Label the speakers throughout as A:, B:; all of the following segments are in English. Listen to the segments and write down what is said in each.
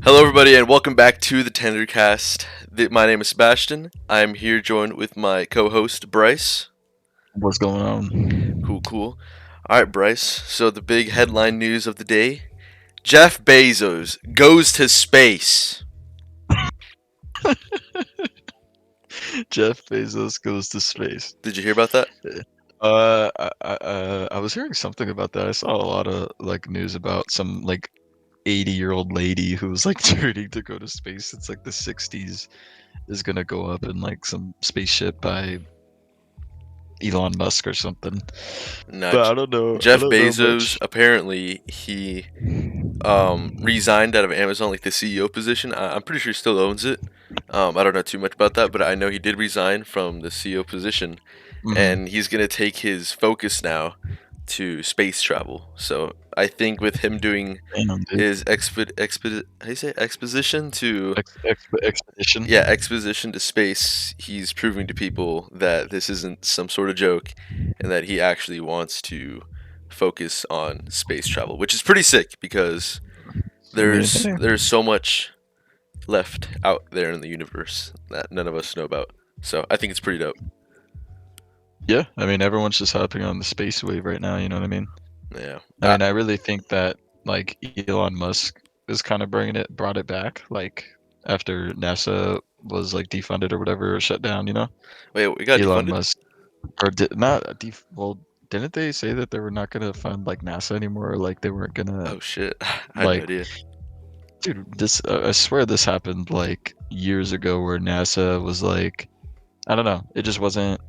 A: Hello, everybody, and welcome back to the Tendercast. My name is Sebastian. I'm here joined with my co-host Bryce.
B: What's going on?
A: Cool, cool. All right, Bryce. So the big headline news of the day: Jeff Bezos goes to space.
B: Jeff Bezos goes to space.
A: Did you hear about that?
B: I was hearing something about that. I saw a lot of like news about some like 80-year-old lady who was like turning to go to space. It's like the 60s is gonna go up in like some spaceship by Elon Musk or something.
A: No,
B: But I don't know. I
A: Jeff
B: don't know
A: Bezos
B: much.
A: apparently he resigned out of Amazon, like the CEO position. I'm pretty sure he still owns it. I don't know too much about that, but I know he did resign from the CEO position,
B: hmm
A: and he's gonna take his focus now to space travel. So I think with him doing
B: Damn, dude.
A: his how do you say exposition to
B: Expedition.
A: yeah exposition to space, he's proving to people that this isn't some sort of joke, and that he actually wants to focus on space travel, which is pretty sick because
B: I mean, hey.
A: there's so much left out there in the universe that none of us know about. So I think it's pretty dope.
B: Yeah, I mean everyone's just hopping on the space wave right now, you know what I mean?
A: Yeah.
B: I mean, I really think that like Elon Musk is kind of brought it back, like after NASA was like defunded or whatever, or shut down, you know?
A: Wait, we got
B: Elon
A: defunded?
B: Musk, or did not well, didn't they say that they were not gonna fund like NASA anymore, or like they weren't gonna
A: Oh shit. I had no
B: like,
A: idea.
B: dude, this I swear this happened like years ago where NASA was like, I don't know, it just wasn't.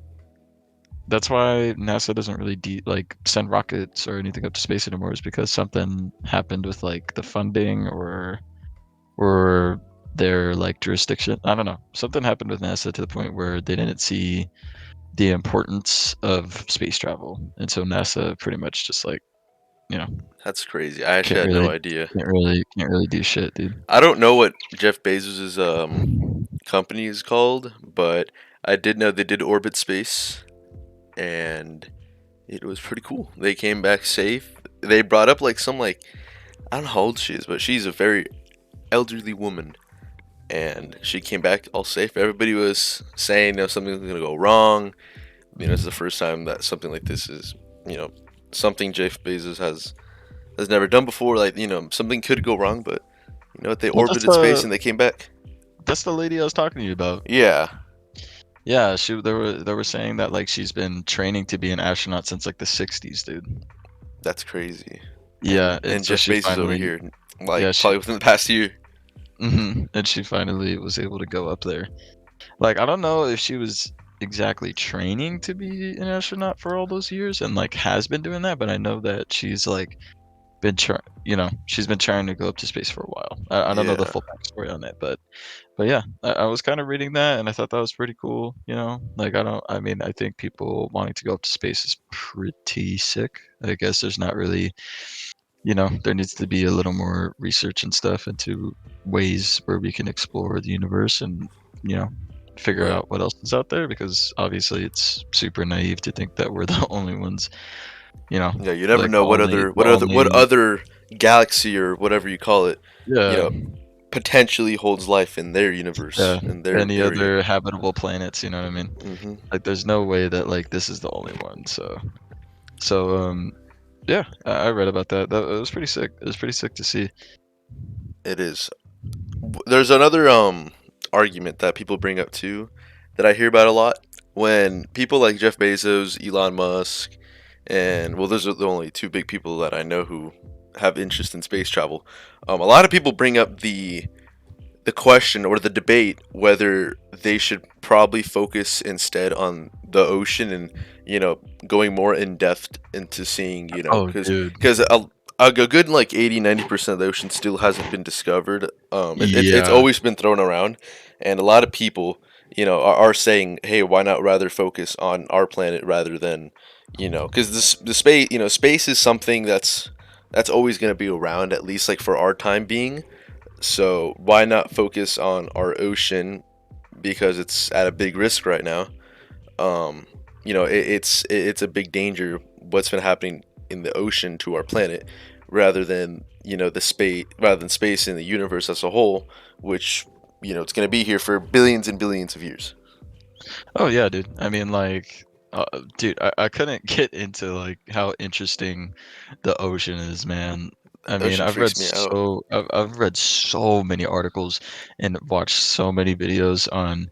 B: That's why NASA doesn't really like send rockets or anything up to space anymore, is because something happened with like the funding or their like jurisdiction. I don't know. Something happened with NASA to the point where they didn't see the importance of space travel, and so NASA pretty much just like, you know,
A: That's crazy. I actually
B: can't
A: had no
B: really
A: idea.
B: can't really do shit, dude.
A: I don't know what Jeff Bezos's company is called, but I did know they did orbit space, and it was pretty cool. They came back safe. They brought up like some like I don't know how old she is, but she's a very elderly woman, and she came back all safe. Everybody was saying, something's gonna go wrong. It's the first time that something like this is, you know, something Jeff Bezos has never done before. Like, something could go wrong, but you know what? They
B: Well, that's
A: orbited space
B: the
A: and they came back.
B: that's the lady I was talking to you about.
A: Yeah,
B: Yeah, they were saying that like she's been training to be an astronaut since like the 60s, dude.
A: that's crazy.
B: Yeah,
A: And
B: and
A: and
B: so
A: Jeff
B: she
A: Bezos over
B: finally,
A: here,
B: yeah,
A: like
B: she,
A: probably within the past year.
B: and she finally was able to go up there. Like, I don't know if she was exactly training to be an astronaut for all those years and like has been doing that, but I know that she's like she's been trying to go up to space for a while. I don't know the
A: Yeah,
B: full backstory on it, but yeah, I was kind of reading that and I thought that was pretty cool. Like I mean, I think people wanting to go up to space is pretty sick. I guess there's not really, there needs to be a little more research and stuff into ways where we can explore the universe and, you know, figure
A: right.
B: out what else is out there, because obviously it's super naive to think that we're the only ones, you know,
A: Yeah, you never
B: like
A: know what other galaxy or whatever you call it, you
B: yeah,
A: know, potentially holds life in their universe
B: yeah,
A: in their
B: any
A: area.
B: other habitable planets, you know what I mean?
A: Hmm.
B: Like there's no way that like this is the only one. So yeah, I read about that. That it was pretty sick. It was pretty sick to see.
A: It is. There's another argument that people bring up too, that I hear about a lot when people like Jeff Bezos, Elon Musk, and well, those are the only two big people that I know who have interest in space travel. A lot of people bring up the question or the debate whether they should probably focus instead on the ocean, and going more in depth into seeing,
B: Oh,
A: because
B: dude.
A: a good like 80-90% of the ocean still hasn't been discovered. It's
B: Yeah.
A: always been thrown around, and a lot of people are saying, hey, why not rather focus on our planet rather than, because the space, space is something that's always going to be around, at least like for our time being. So why not focus on our ocean, because it's at a big risk right now. Um, it's a big danger what's been happening in the ocean to our planet. rather than space in the universe as a whole, which it's going to be here for billions and billions of years.
B: Oh yeah, dude. I mean, like, dude, I couldn't get into like how interesting the ocean is, man. I
A: The
B: mean,
A: ocean freaks me out.
B: I've read so many articles and watched so many videos on,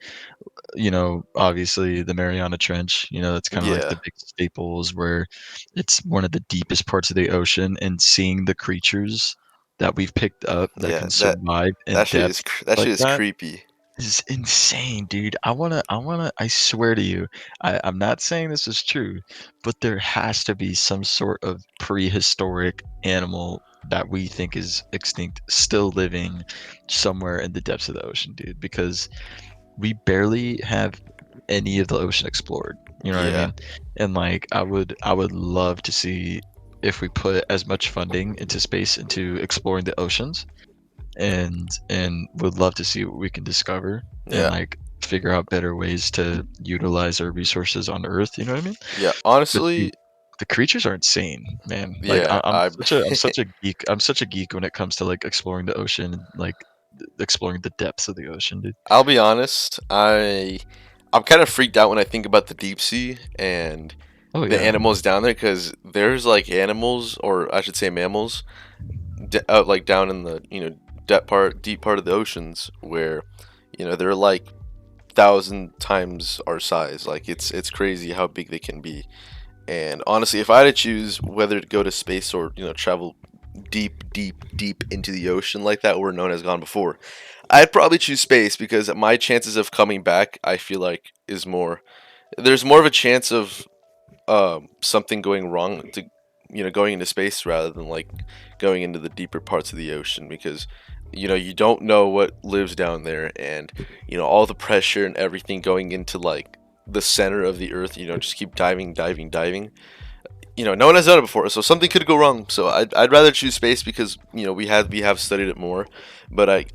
B: obviously the Mariana Trench. That's kind of like
A: Yeah,
B: the big staples where it's one of the deepest parts of the ocean, and seeing the creatures that we've picked up that
A: yeah.
B: can survive in
A: That shit is
B: depth
A: that shit
B: like
A: is
B: that
A: creepy.
B: is insane, dude. I swear to you, I'm not saying this is true, but there has to be some sort of prehistoric animal that we think is extinct still living somewhere in the depths of the ocean, dude, because we barely have any of the ocean explored. You know what I
A: Yeah,
B: mean? And like I would love to see if we put as much funding into space into exploring the oceans, and would love to see what we can discover and
A: yeah,
B: like figure out better ways to utilize our resources on Earth. You know what I mean?
A: yeah.
B: But the
A: Honestly,
B: the creatures are insane, man. Like
A: yeah.
B: I'm such a geek. I'm such a geek when it comes to like exploring the ocean and like exploring the depths of the ocean, dude.
A: I'll be honest. I'm kind of freaked out when I think about the deep sea and
B: Oh
A: the
B: yeah.
A: animals down there, because there's like animals, or I should say mammals, out like down in the deep part of the oceans where they're like 1,000 times our size. Like it's crazy how big they can be. And honestly, if I had to choose whether to go to space or travel deep, deep, deep into the ocean like that where no one has gone before, I'd probably choose space, because my chances of coming back, I feel like, is more. There's more of a chance of something going wrong to going into space rather than like going into the deeper parts of the ocean, because you don't know what lives down there, and all the pressure and everything going into like the center of the earth, just keep diving, diving, diving. No one has done it before, so something could go wrong. So I'd rather choose space, because we have studied it more. But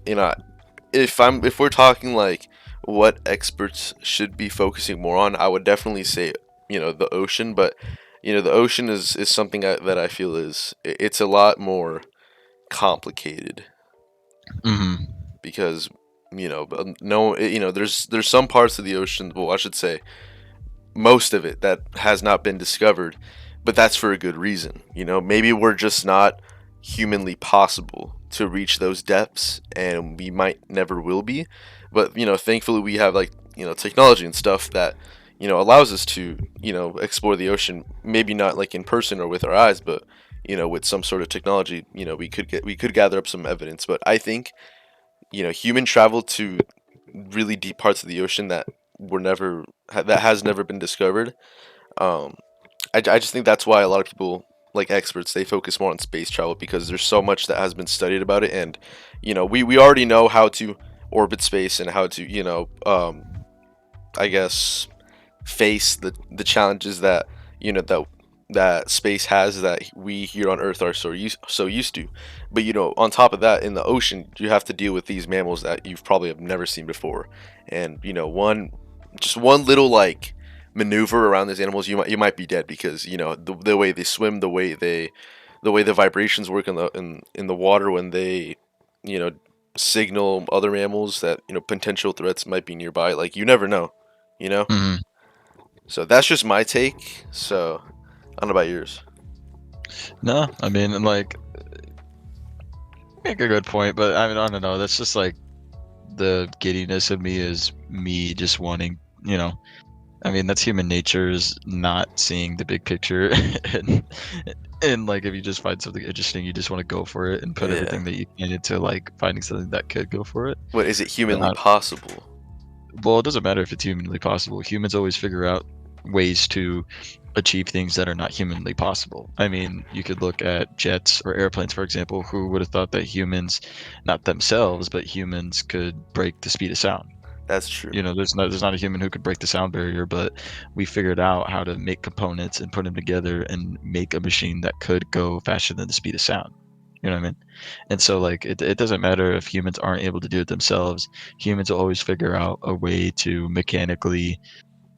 A: if we're talking like what experts should be focusing more on, I would definitely say the ocean. But the ocean is something that I feel it's a lot more complicated,
B: Hmm.
A: because no, there's some parts of the ocean, well, I should say most of it, that has not been discovered, but that's for a good reason. Maybe we're just not humanly possible to reach those depths, and we might never will be. But thankfully we have like technology and stuff that allows us to explore the ocean. Maybe not like in person or with our eyes, but with some sort of technology, we could gather up some evidence. But I think human travel to really deep parts of the ocean that has never been discovered. Um, I just think that's why a lot of people, like experts, they focus more on space travel, because there's so much that has been studied about it, and we already know how to orbit space and how to I guess face the challenges that that space has, that we here on Earth are so used to. But on top of that, in the ocean, you have to deal with these mammals that you've probably have never seen before, and one little like maneuver around these animals, you might be dead, because the way they swim, the way the vibrations work in the water when they you know signal other mammals that potential threats might be nearby. Like, you never know, you know.
B: Hmm.
A: So that's just my take. So I don't know about yours.
B: No, I mean, and like, make a good point, but I mean, I don't know. That's just like the giddiness of me is me just wanting, I mean, that's human nature, is not seeing the big picture, and like if you just find something interesting, you just want to go for it and put
A: Yeah.
B: everything that you can into like finding something that could go for it.
A: What is it
B: And
A: humanly possible?
B: well, it doesn't matter if it's humanly possible. Humans always figure out ways to achieve things that are not humanly possible. I mean, you could look at jets or airplanes, for example. Who would have thought that humans, not themselves, but humans could break the speed of sound?
A: That's true.
B: There's not a human who could break the sound barrier, but we figured out how to make components and put them together and make a machine that could go faster than the speed of sound. You know what I mean? And so like it doesn't matter if humans aren't able to do it themselves. Humans will always figure out a way to mechanically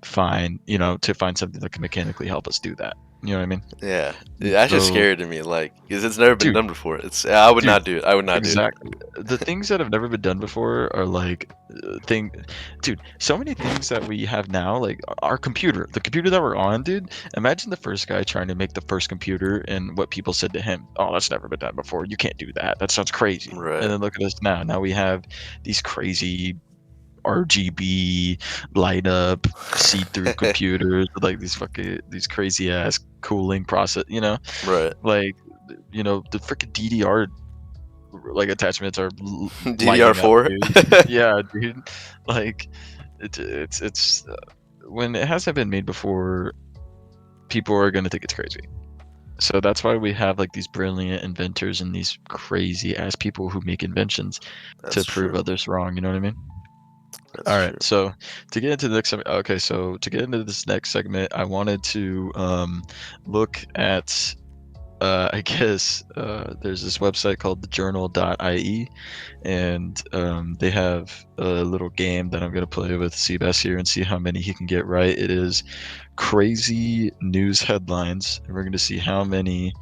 B: find something that can mechanically help us do that. You know what I mean?
A: Yeah, that's just
B: So,
A: scary to me. Like, because it's never been
B: dude,
A: done before. I would
B: dude,
A: not do it. I would not do it.
B: exactly. The things that have never been done before are like dude, so many things that we have now, like our computer, the computer that we're on, dude. Imagine the first guy trying to make the first computer and what people said to him. Oh, that's never been done before. You can't do that. That sounds crazy. And
A: Right.
B: then look at us now. Now we have these crazy RGB light up see-through computers with like these crazy ass cooling process,
A: Right.
B: like the freaking DDR like attachments are lighting up,
A: DDR4.
B: dude. Yeah, dude. Like it's when it hasn't been made before, people are gonna think it's crazy. So that's why we have like these brilliant inventors and these crazy ass people who make inventions
A: That's
B: to prove
A: true.
B: others wrong. You know what I mean?
A: That's
B: All right.
A: true.
B: So to get into the next segment, okay. So to get into this next segment, I wanted to look at I guess there's this website called thejournal.ie, and they have a little game that I'm going to play with Seabass here and see how many he can get right. It is crazy news headlines, and we're going to see how many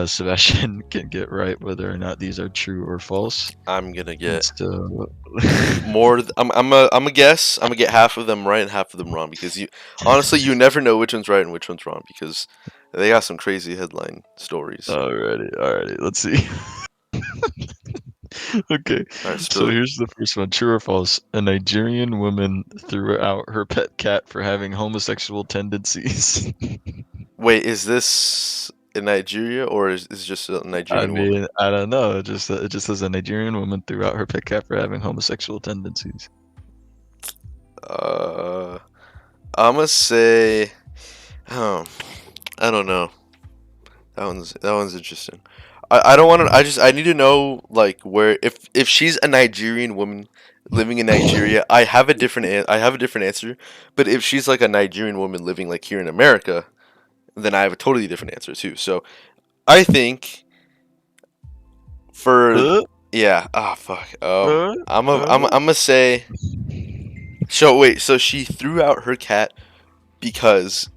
B: Sebastian can get right, whether or not these are true or false.
A: I'm gonna
B: And
A: get
B: so,
A: more. I'm a guess. I'm gonna get half of them right and half of them wrong because honestly, you never know which one's right and which one's wrong because they got some crazy headline stories.
B: alrighty, let's see. Okay,
A: All right,
B: so
A: spill it.
B: here's the first one. True or false? A Nigerian woman threw out her pet cat for having homosexual tendencies.
A: Wait, is this in Nigeria or is it just a
B: I
A: Nigerian woman?
B: mean, I don't know. It just says a Nigerian woman threw out her pet cat for having homosexual tendencies.
A: Uh, I'm gonna say, oh, I don't know. That one's interesting. I don't want to. I need to know like where if she's a Nigerian woman living in Nigeria, I have a different answer. But if she's like a Nigerian woman living like here in America, then I have a totally different answer too. So I think for
B: Uh,
A: yeah, ah fuck.
B: uh,
A: I'm gonna say. So wait, so she threw out her cat because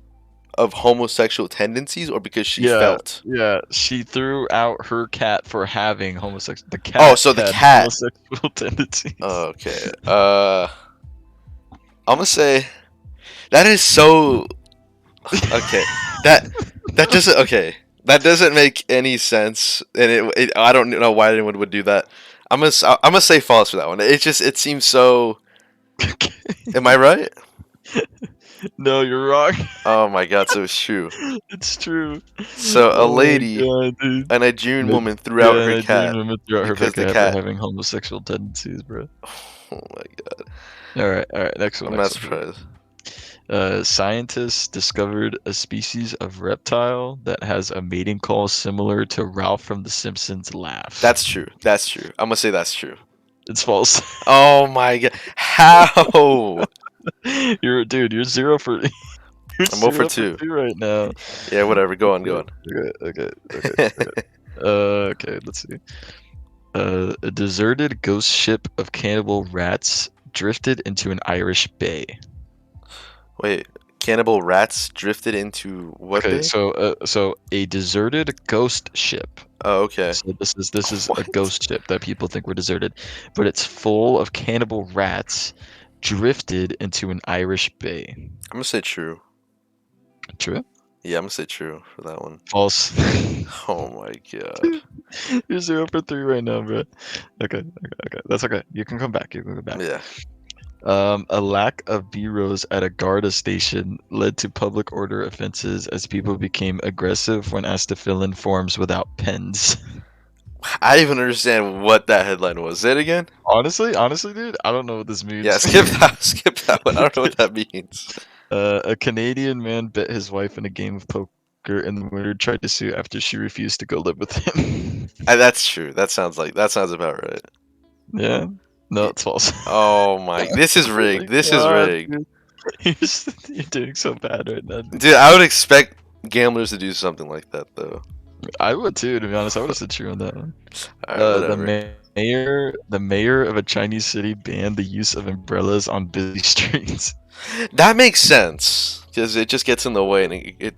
A: of homosexual tendencies or because she
B: yeah,
A: felt?
B: yeah. She threw out her cat for having homosexual. The
A: Oh,
B: cat
A: so the
B: had
A: cat.
B: homosexual tendencies.
A: Okay. I'm gonna say that is so okay. That that doesn't okay. That doesn't make any sense, and I don't know why anyone would do that. I'm gonna say false for that one. It seems so. Am I right?
B: No, you're wrong.
A: Oh my god! So it's true.
B: It's true.
A: So a
B: Oh my
A: lady,
B: god, dude.
A: a Nigerian
B: Ni-
A: woman, threw out
B: Yeah,
A: her
B: Nigerian
A: cat
B: women threw out her pet
A: because the
B: cat for
A: cat.
B: having homosexual tendencies, bro.
A: Oh my god!
B: All right. Next one,
A: I'm not
B: next one. Here.
A: surprised.
B: Scientists discovered a species of reptile that has a mating call similar to Ralph from The Simpsons' laugh.
A: That's true. That's true. I'm gonna say that's true.
B: It's false.
A: Oh my god! How?
B: You're zero for you're
A: I'm 0 for
B: 0 for
A: 2.
B: 2 right now.
A: Yeah, whatever. Go on. Go
B: Okay,
A: on.
B: okay. Okay, let's see. A deserted ghost ship of cannibal rats drifted into an Irish bay.
A: Wait, cannibal rats drifted into what
B: Okay,
A: bay?
B: so a deserted ghost ship.
A: Oh, okay.
B: So this is a
A: What?
B: ghost ship that people think were deserted, but it's full of cannibal rats drifted into an Irish bay.
A: I'm gonna say true.
B: True?
A: Yeah, I'm gonna say true for that one.
B: False.
A: Oh my god.
B: You're 0 for 3 right now, bro. Okay. That's okay. You can come back. You can come back.
A: Yeah.
B: A lack of bureaus at a Garda station led to public order offenses as people became aggressive when asked to fill in forms without pens.
A: I didn't even understand what that headline was. Say it again?
B: Honestly, dude, I don't know what this
A: Yeah,
B: means.
A: skip that. Skip that one. I don't know what that means.
B: A Canadian man bet his wife in a game of poker, and the winner tried to sue after she refused to go live with him.
A: That's true. That sounds about right.
B: Yeah, no, it's false.
A: Oh my. This is
B: Oh
A: rigged.
B: my
A: This is
B: god,
A: rigged.
B: dude. You're doing so bad right now, dude.
A: Dude, I would expect gamblers to do something like that though.
B: I would too, to be honest. I would have said true on that one.
A: Alright,
B: The
A: whatever.
B: mayor of a Chinese city banned the use of umbrellas on busy streets.
A: That makes sense because it just gets in the way and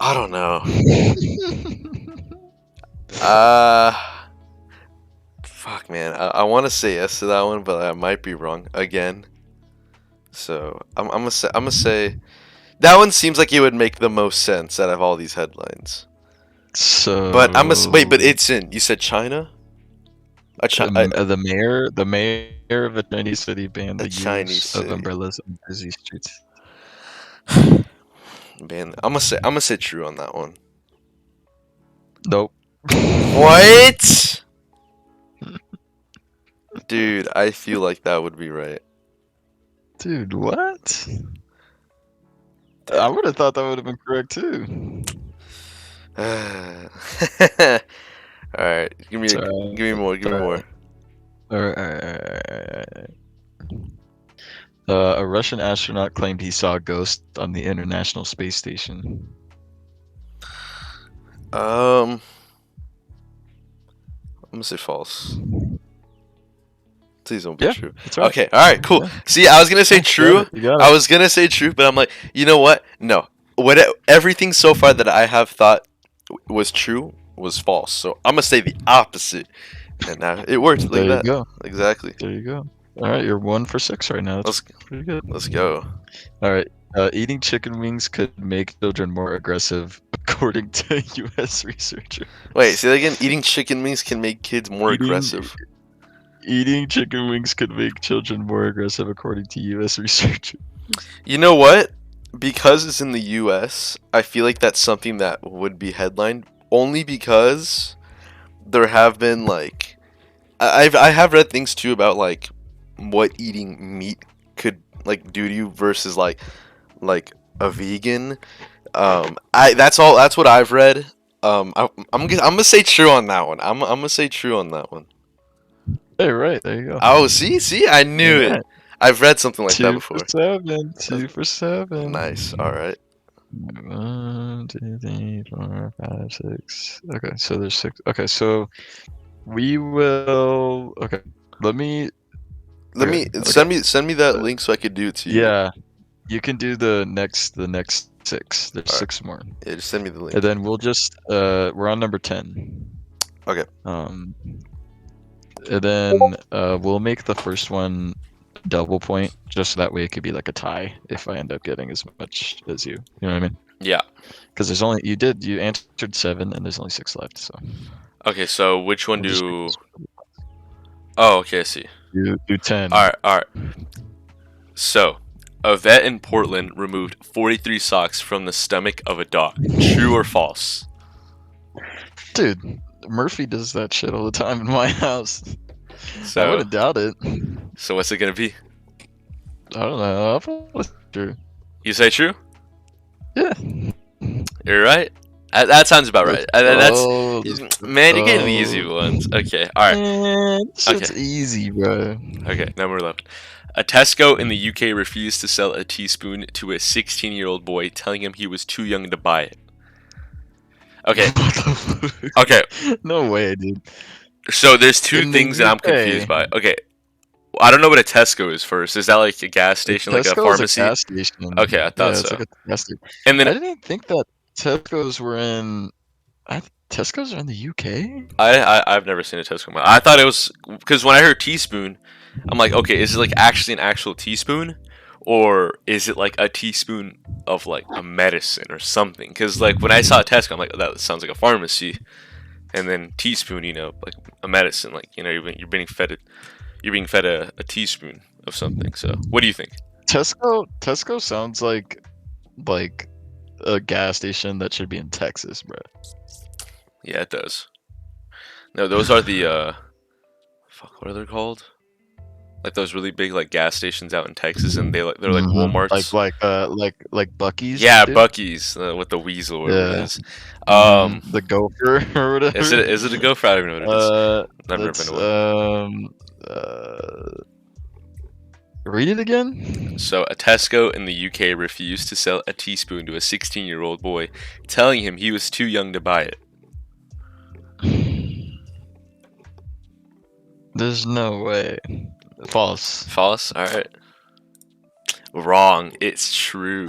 A: I don't know. Uh, fuck, man. I want to say yes to that one, but I might be wrong again. So I'm gonna say that one seems like it would make the most sense out of all these headlines. But wait, but
B: So
A: it's in. You said China?
B: the mayor of a Chinese city banned
A: A
B: the
A: Chinese
B: use of
A: city.
B: umbrellas on busy streets.
A: Man, I'm gonna say true on that one.
B: Nope.
A: What? Dude, I feel like that would be right.
B: Dude, what? I
A: Damn.
B: would have thought that would have been correct too.
A: All right,
B: It's
A: give me more, give me more.
B: alright. A Russian astronaut claimed he saw a ghost on the International Space Station.
A: I'm gonna say false. Please don't be
B: Yeah,
A: true.
B: that's right.
A: Okay, all right, cool.
B: Yeah.
A: See, I was gonna say
B: You got
A: true.
B: it. You got
A: I
B: it.
A: was gonna say true, but I'm like, you know what? No. Everything so far that I have thought was true was false. So I'm gonna say the opposite, and now it worked. Look
B: There
A: at
B: you
A: that.
B: go.
A: Exactly.
B: There you go. All right, you're 1 for 6 right now. That's
A: Let's
B: pretty good.
A: let's go.
B: All right. Eating chicken wings could make children more aggressive, according to U.S. researchers.
A: Wait, say that again. Eating chicken wings can make kids more
B: Eating
A: aggressive.
B: eating chicken wings could make children more aggressive, according to U.S. researchers.
A: You know what? Because it's in the U.S., I feel like that's something that would be headlined only because there have been like I have read things too about like what eating meat could like do to you versus like a vegan. I that's what I've read. I'm gonna say true on that one. I'm gonna say true on that one.
B: Hey, right there you go.
A: Oh, see, I knew
B: All
A: it.
B: right.
A: I've read something like that
B: 2 for
A: before.
B: 7.
A: That's
B: 2 for 7.
A: nice. All right.
B: 1, 2, 3, 4, 5, 6. Okay, so there's 6. Okay, so we will. Okay, let me.
A: Let
B: Okay,
A: me
B: okay.
A: send me that
B: Uh,
A: link so I could do it to you.
B: yeah, you can do the next 6. There's
A: All right.
B: 6 more,
A: Yeah, just send me the
B: and
A: link.
B: then we'll just we're on number 10.
A: Okay.
B: Um, and then we'll make the first one double point, just so that way it could be like a tie if I end up getting as much as you. You know what I mean?
A: Yeah.
B: Because you answered 7 and there's only 6 left, so
A: Okay. So which one
B: we'll just make
A: do?
B: this
A: Oh, okay. I see.
B: do 10.
A: All right. All right. So, a vet in Portland removed 43 socks from the stomach of a dog. True or false?
B: Dude, Murphy does that shit all the time in my house. I
A: So,
B: wouldn't doubt it.
A: so what's it gonna be?
B: I don't know. I'll probably true.
A: You say true?
B: Yeah.
A: You're right. That sounds about right. That's
B: Let's
A: man, you're getting the easy
B: go.
A: ones. Okay. All right.
B: Man,
A: Okay.
B: shit's easy, bro.
A: Okay. Number 11. A Tesco in the UK refused to sell a teaspoon to a 16-year-old boy, telling him he was too young to buy it. Okay.
B: What the fuck?
A: Okay.
B: No way, dude.
A: So there's two
B: In the
A: things that I'm confused
B: UK,
A: by. Okay. I don't know what a Tesco is first. Is that like a gas station, like a
B: Tesco is a
A: pharmacy?
B: gas station.
A: Okay, I thought
B: Yeah, it's
A: so.
B: like a gas station.
A: And then
B: I didn't think that Tesco's were in. Tesco's are in the UK.
A: I've never seen a Tesco. In I thought it was because when I heard teaspoon, I'm like, okay, is it like actually an actual teaspoon, or is it like a teaspoon of like a medicine or something? Because like when I saw Tesco, I'm like, oh, that sounds like a pharmacy. And then teaspoon, like a medicine, like you're being fed a teaspoon of something. So what do you think?
B: Tesco sounds like a gas station that should be in Texas, bro.
A: Yeah, it does. No, those are the fuck, what are they called? Like those really big like gas stations out in Texas, and they're like
B: Like
A: WalMarts.
B: like Bucky's,
A: Yeah,
B: dude.
A: Bucky's with the weasel, whatever it
B: Yeah.
A: is. Um,
B: The gopher or whatever.
A: is it a gopher? I don't even know what it is. I've never been
B: That's
A: to one.
B: read it again.
A: So a Tesco in the UK refused to sell a teaspoon to a 16-year-old boy, telling him he was too young to buy it.
B: There's no way. False.
A: False. All right. Wrong. It's true.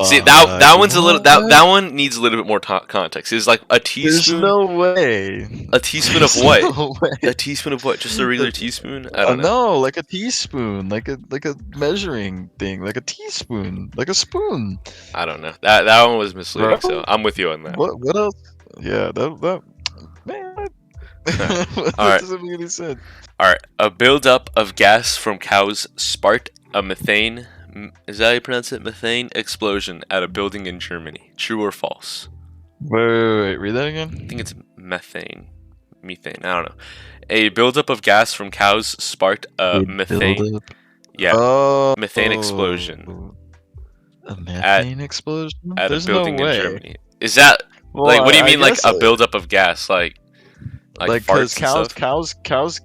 A: See that
B: Fuck.
A: one's a little that
B: What?
A: one needs a little bit more context. It's like a
B: There's
A: teaspoon.
B: no way.
A: A teaspoon of
B: There's
A: what?
B: no way.
A: A teaspoon of what? Just a regular teaspoon? I don't know.
B: No, like a teaspoon, like a measuring thing, like a teaspoon, like a spoon,
A: I don't know. That one was misleading. So
B: bro.
A: I'm with you on that.
B: What else? Yeah, that man,
A: All
B: that
A: right.
B: doesn't make any sense.
A: All right. A buildup of gas from cows sparked a methane. Is that how you pronounce it? Methane explosion at a building in Germany. True or false?
B: Wait, read that
A: I
B: again.
A: think it's methane. Methane. I don't know. A buildup of gas from cows sparked a
B: A
A: methane.
B: buildup.
A: Yeah,
B: Oh,
A: methane explosion
B: a
A: at
B: methane explosion?
A: a
B: There's no
A: building in
B: way.
A: Germany. Is that
B: Well,
A: like what do you
B: I
A: mean like
B: guess
A: a buildup of gas like
B: like because
A: farts and stuff?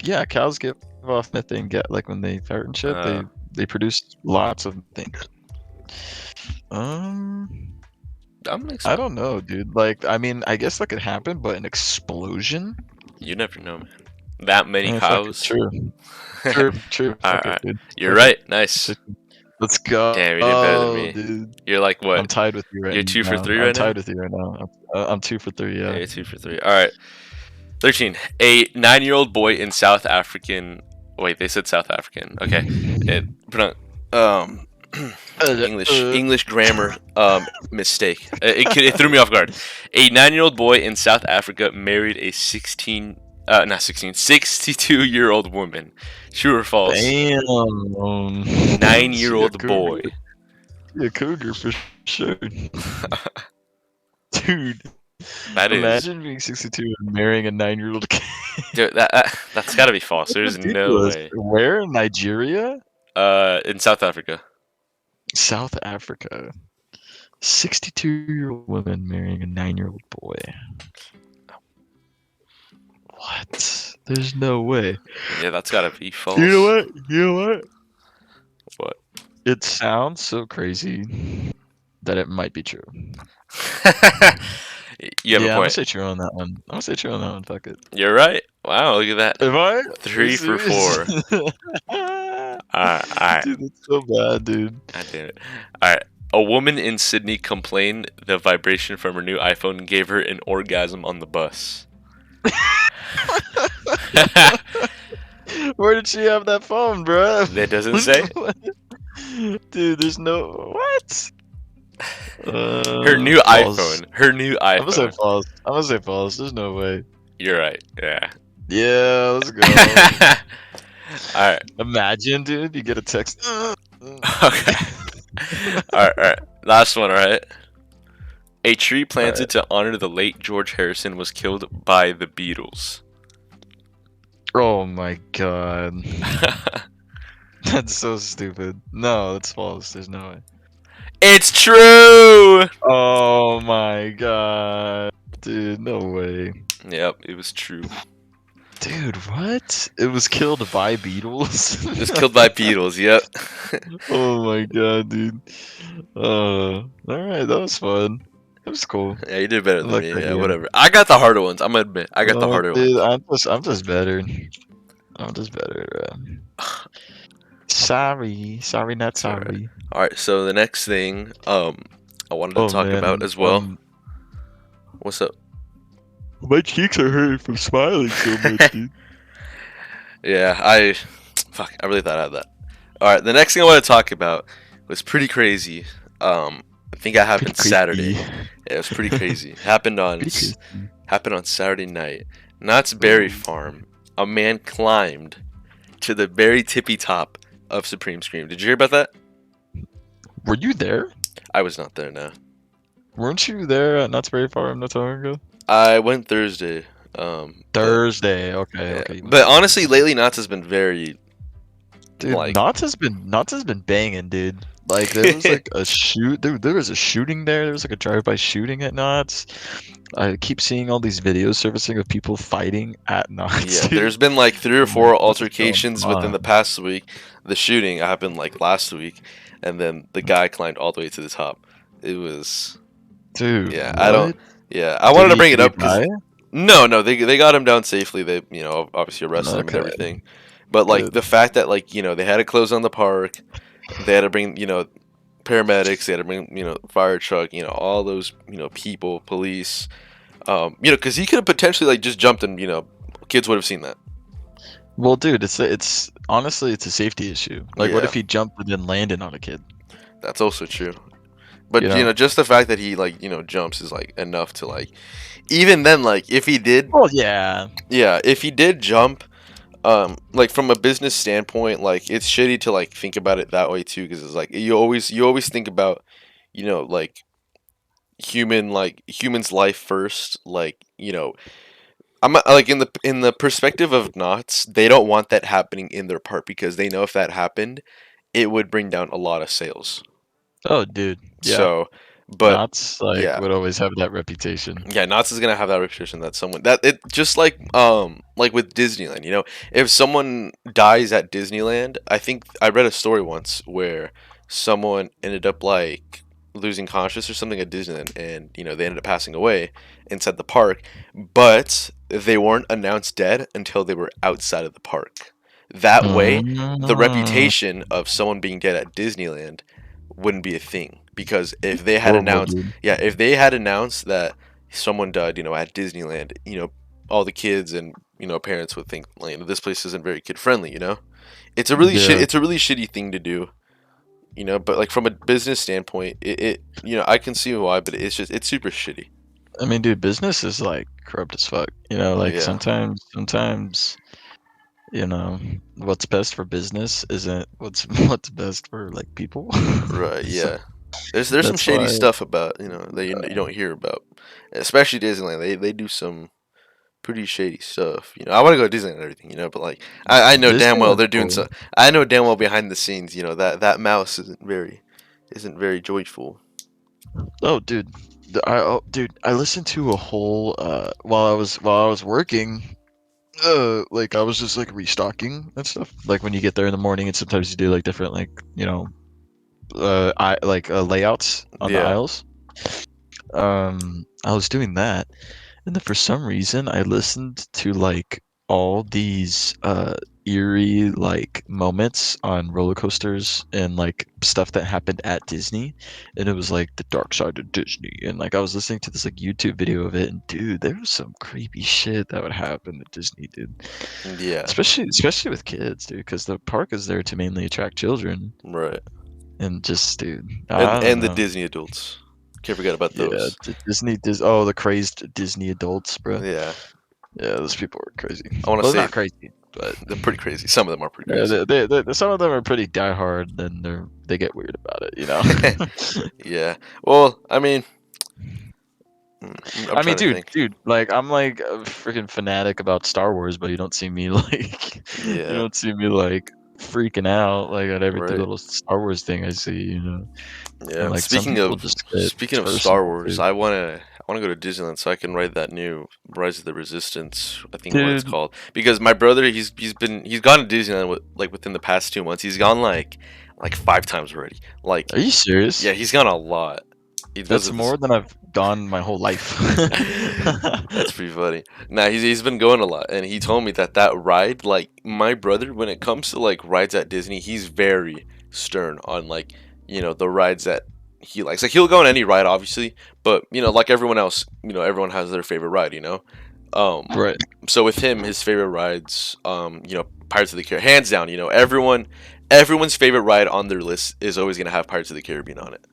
B: yeah, cows give off methane. Get like when they fart and shit,
A: Uh,
B: they produce lots of methane. Um,
A: I'm like
B: I don't know, dude. Like, I mean, I guess that could happen, but an explosion?
A: you never know, man. That many
B: Fuck it.
A: cows.
B: True. True.
A: All
B: Fuck it,
A: right,
B: dude.
A: you're
B: Fuck it.
A: right. Nice.
B: Let's go.
A: Damn, you did better than
B: Oh,
A: me.
B: dude.
A: You're like
B: I'm
A: what?
B: tied with you right
A: You're 2 for
B: now.
A: 3
B: I'm
A: right now.
B: tied with you right now. I'm 2 for 3.
A: Yeah,
B: Yeah.
A: you're 2 for 3. All right. 13. A 9-year-old boy in South African. Wait, they said South African. Okay. It um English grammar mistake. It threw me off guard. A 9-year-old boy in South Africa married a 62-year-old woman. True or false?
B: Damn.
A: 9-year-old boy.
B: A cougar for sure. Dude,
A: That is.
B: imagine being 62 and marrying a 9-year-old kid.
A: Dude, that's got to be false. There's no
B: Ridiculous.
A: way.
B: Where? Nigeria?
A: In South Africa.
B: South Africa. 62-year-old woman marrying a 9-year-old boy. What? There's no way.
A: Yeah, that's got to be false.
B: You know what? You know what?
A: What?
B: It sounds so crazy that it might be true.
A: You have a
B: I'm gonna
A: point.
B: say true on that one. I'm gonna say true on that one. Fuck it.
A: You're right. Wow, look at that.
B: Am I?
A: 3 for 4. Alright.
B: Dude, that's so bad, dude.
A: God damn it. Alright. A woman in Sydney complained the vibration from her new iPhone gave her an orgasm on the bus.
B: Where did she have that phone, bro?
A: That doesn't say.
B: Dude, there's no what?
A: Her new
B: false.
A: iPhone. Her new
B: I'm gonna say
A: iPhone.
B: false. I'm gonna say false. There's no way.
A: You're right. Yeah.
B: Yeah, let's go.
A: Alright.
B: Imagine, dude, you get a text.
A: Okay. Alright. Last one, alright? A tree planted to honor the late George Harrison was killed by the Beatles.
B: Oh my god. That's so stupid. No, that's false. There's no way.
A: It's true!
B: Oh my god. Dude, no way.
A: Yep, it was true.
B: Dude, what? It was killed by beetles?
A: It was killed by Beatles, yep.
B: Oh my god, dude. Alright, that was fun. That was cool.
A: Yeah, you did better than
B: like
A: me.
B: that
A: Yeah,
B: game.
A: whatever. I got the harder ones. I'm gonna admit. I got the harder
B: Dude,
A: ones.
B: I'm just better. I'm just better, Sorry, not
A: It's alright.
B: sorry.
A: Alright, so the next thing I wanted to talk about as well. What's up?
B: My cheeks are hurting from smiling so much, dude.
A: Yeah, I really thought I had that. Alright, the next thing I want to talk about was pretty crazy. I think it happened Saturday. Yeah, it was pretty crazy. Happened on Saturday night. Knott's Berry Farm. A man climbed to the very tippy top of Supreme Scream. Did you hear about that?
B: Were you there?
A: I was not there, no.
B: Weren't you there at Knott's Berry Farm not so long ago?
A: I went Thursday.
B: Thursday, okay,
A: Yeah.
B: okay.
A: But honestly, lately Knott's has been very
B: Dude,
A: like
B: Knott's has been banging, dude. Like there was like a shoot, there was a shooting there. There was like a drive-by shooting at Knott's. I keep seeing all these videos surfacing of people fighting at Knott's.
A: yeah.
B: Dude.
A: There's been like 3 or 4
B: What's going
A: altercations within
B: on?
A: the past week. The shooting happened like last week, and then the guy climbed all the way to the top. It was
B: Dude,
A: yeah.
B: what?
A: I wanted to bring it
B: Did he
A: up because
B: die?
A: no, they got him down safely. They obviously arrested him and
B: Okay.
A: everything. But like
B: Good.
A: the fact that like they had to close on the park, they had to bring paramedics. They had to bring, fire truck. All those, people, police. Because he could have potentially like just jumped and kids would have seen that.
B: Well, dude, it's honestly it's a safety issue. Like, what
A: Yeah,
B: if he jumped and then landed on a kid?
A: that's also true.
B: You
A: But
B: know?
A: just the fact that he like jumps is like enough to like even then like if he did,
B: Well, yeah.
A: yeah, if he did jump, like from a business standpoint, like it's shitty to like think about it that way too, because it's like you always think about like humans life first, like I'm like in the perspective of Knots, they don't want that happening in their part because they know if that happened, it would bring down a lot of sales.
B: Oh, dude. Yeah.
A: So, but
B: Knott's like
A: yeah,
B: would always have that reputation.
A: yeah, Knott's is gonna have that reputation that someone that it just like with Disneyland, if someone dies at Disneyland, I think I read a story once where someone ended up like losing conscious or something at Disneyland, and they ended up passing away inside the park, but they weren't announced dead until they were outside of the park. That way, the
B: Mm,
A: reputation of someone being dead at Disneyland wouldn't be a thing because if they had
B: horrible,
A: announced,
B: dude.
A: yeah, if they had announced that someone died, at Disneyland, all the kids and parents would think, like, this place isn't very kid friendly.
B: Yeah.
A: It's a really shitty thing to do. But like from a business standpoint, I can see why, but it's super shitty.
B: I mean, dude, business is like corrupt as fuck.
A: Oh
B: Like
A: yeah,
B: sometimes, what's best for business isn't what's what's best for like people.
A: right,
B: So
A: yeah. There's some
B: that's
A: shady
B: why
A: stuff about that you don't hear about, especially Disneyland. They do some pretty shady stuff. I want to go to Disneyland and everything, but like I know damn well
B: Disneyland's
A: they're doing
B: cool.
A: so. I know damn well behind the scenes, that mouse isn't very joyful.
B: Oh, dude. Dude, I listened to a whole while I was working. Like I was just like restocking and stuff. Like when you get there in the morning, and sometimes you do like different like I like layouts on the
A: Yeah,
B: aisles. I was doing that, and then for some reason I listened to like all these eerie like moments on roller coasters and like stuff that happened at Disney, and it was like the dark side of Disney, and like I was listening to this like YouTube video of it, and dude, there was some creepy shit that would happen at Disney, dude.
A: yeah,
B: Especially with kids, dude, because the park is there to mainly attract children,
A: right.
B: and just dude,
A: And
B: I don't
A: and the
B: know.
A: Disney adults, can't forget about
B: Yeah,
A: those.
B: Oh, the crazed Disney adults, bro.
A: Yeah,
B: Yeah, those people are crazy.
A: I want to
B: Well,
A: say
B: not crazy, but
A: they're pretty crazy. Some of them are pretty
B: yeah,
A: crazy.
B: some of them are pretty diehard, and they get weird about it,
A: Yeah. Well, I mean, I'm
B: I mean,
A: trying to think.
B: dude, like I'm like a freaking fanatic about Star Wars, but you don't see me like, you
A: Yeah.
B: don't see me like freaking out like at every
A: Right.
B: little Star Wars thing I see. And
A: Yeah.
B: like some
A: Speaking
B: people
A: of
B: just get
A: speaking of Star
B: personal,
A: Wars,
B: dude.
A: I wanna go to Disneyland so I can ride that new Rise of the Resistance. I think what it's
B: Dude,
A: called because my brother he's gone to Disneyland like within the past 2 months. He's gone like 5 times already. Like
B: are you
A: yeah,
B: serious?
A: he's gone a lot. He goes
B: That's
A: to this.
B: more than I've gone my whole life.
A: That's pretty funny. Nah, he's been going a lot, and he told me that ride, like my brother, when it comes to like rides at Disney, he's very stern on like the rides that he likes. Like he'll go on any ride, obviously, but like everyone else, everyone has their favorite ride. Um,
B: Right.
A: so with him, his favorite rides, Pirates of the Caribbean, hands down. Everyone's favorite ride on their list is always gonna have Pirates of the Caribbean on it.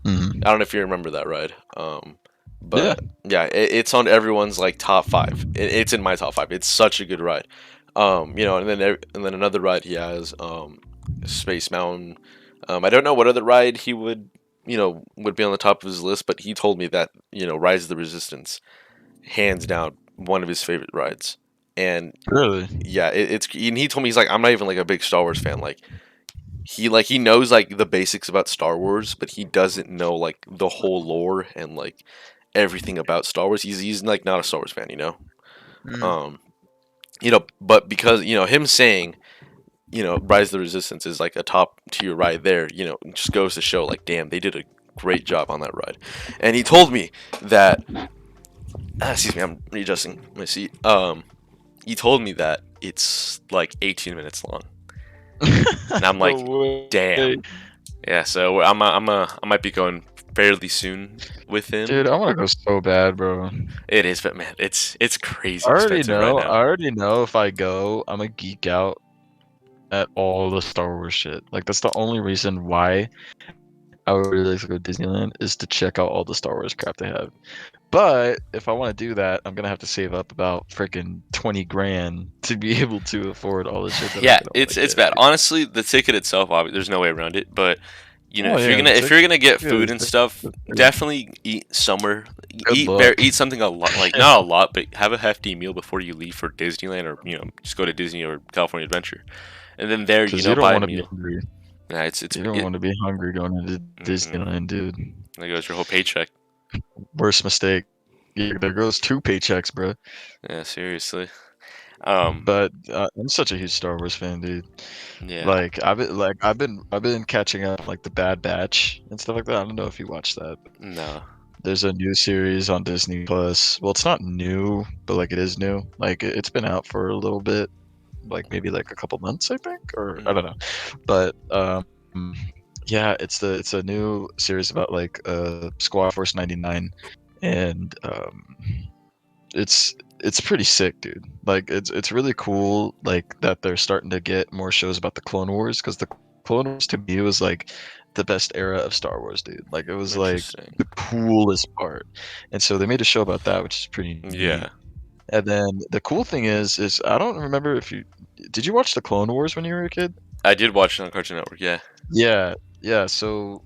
B: Mhm.
A: I don't know if you remember that ride.
B: Yeah.
A: But yeah, it's on everyone's like top five. It's in my top five. It's such a good ride. And then another ride he has, Space Mountain. I don't know what other ride he would be on the top of his list, but he told me that Rise of the Resistance, hands down, one of his favorite rides. And
B: Really?
A: yeah, and he told me he's like I'm not even like a big Star Wars fan. He knows like the basics about Star Wars, but he doesn't know like the whole lore and like everything about Star Wars. He's like not a Star Wars fan.
B: Mm.
A: Um, but because him saying Rise of the Resistance is like a top tier ride there, it just goes to show like damn they did a great job on that ride. And he told me that excuse me, I'm readjusting my seat. He told me that it's like 18 minutes long, and I'm
B: No
A: like,
B: way.
A: damn. Yeah, so I might be going fairly soon with
B: Dude,
A: him.
B: I want to go so bad, bro.
A: It is, but man, it's crazy expensive right
B: I
A: now.
B: already know if I go, I'm gonna geek out at all the Star Wars shit. Like that's the only reason why I would really like to go to Disneyland is to check out all the Star Wars crap they have. But if I want to do that, I'm gonna have to save up about freaking 20 grand to be able to afford all the shit that I'm
A: Yeah,
B: gonna want to
A: it's
B: get,
A: bad.
B: dude.
A: Honestly, the ticket itself, there's no way around it. But
B: Oh
A: if
B: yeah, the
A: you're gonna get
B: ticket
A: food
B: is
A: and stuff,
B: free.
A: definitely eat somewhere.
B: Good luck.
A: Eat something a lot, like not a lot, but have a hefty meal before you leave for Disneyland, or just go to Disney or California Adventure, and then there,
B: Because you don't
A: buy a
B: want to be
A: meal.
B: hungry.
A: Yeah,
B: You don't
A: it.
B: want to be hungry going into
A: Mm-mm.
B: Disneyland, dude.
A: There goes your whole paycheck.
B: Worst mistake. Yeah, there goes two paychecks, bro.
A: Yeah, seriously.
B: But I'm such a huge Star Wars fan, dude.
A: Yeah,
B: I've been catching up like the Bad Batch and stuff like that. I don't know if you watched that.
A: no.
B: There's a new series on Disney Plus. Well, it's not new, but like it is new. Like it's been out for a little bit, like maybe like a couple months, I think, or I
A: Mm.
B: don't know. But yeah, it's a new series about like Squad Force 99, and it's pretty sick, dude. Like it's really cool like that they're starting to get more shows about the Clone Wars because the Clone Wars to me was like the best era of Star Wars, dude. Like it was like
A: Interesting.
B: the coolest part. And so they made a show about that, which is pretty neat.
A: Yeah,
B: And then the cool thing is I don't remember if you did you watch the Clone Wars when you were a kid?
A: I did watch it on Cartoon Network. Yeah.
B: Yeah, yeah. So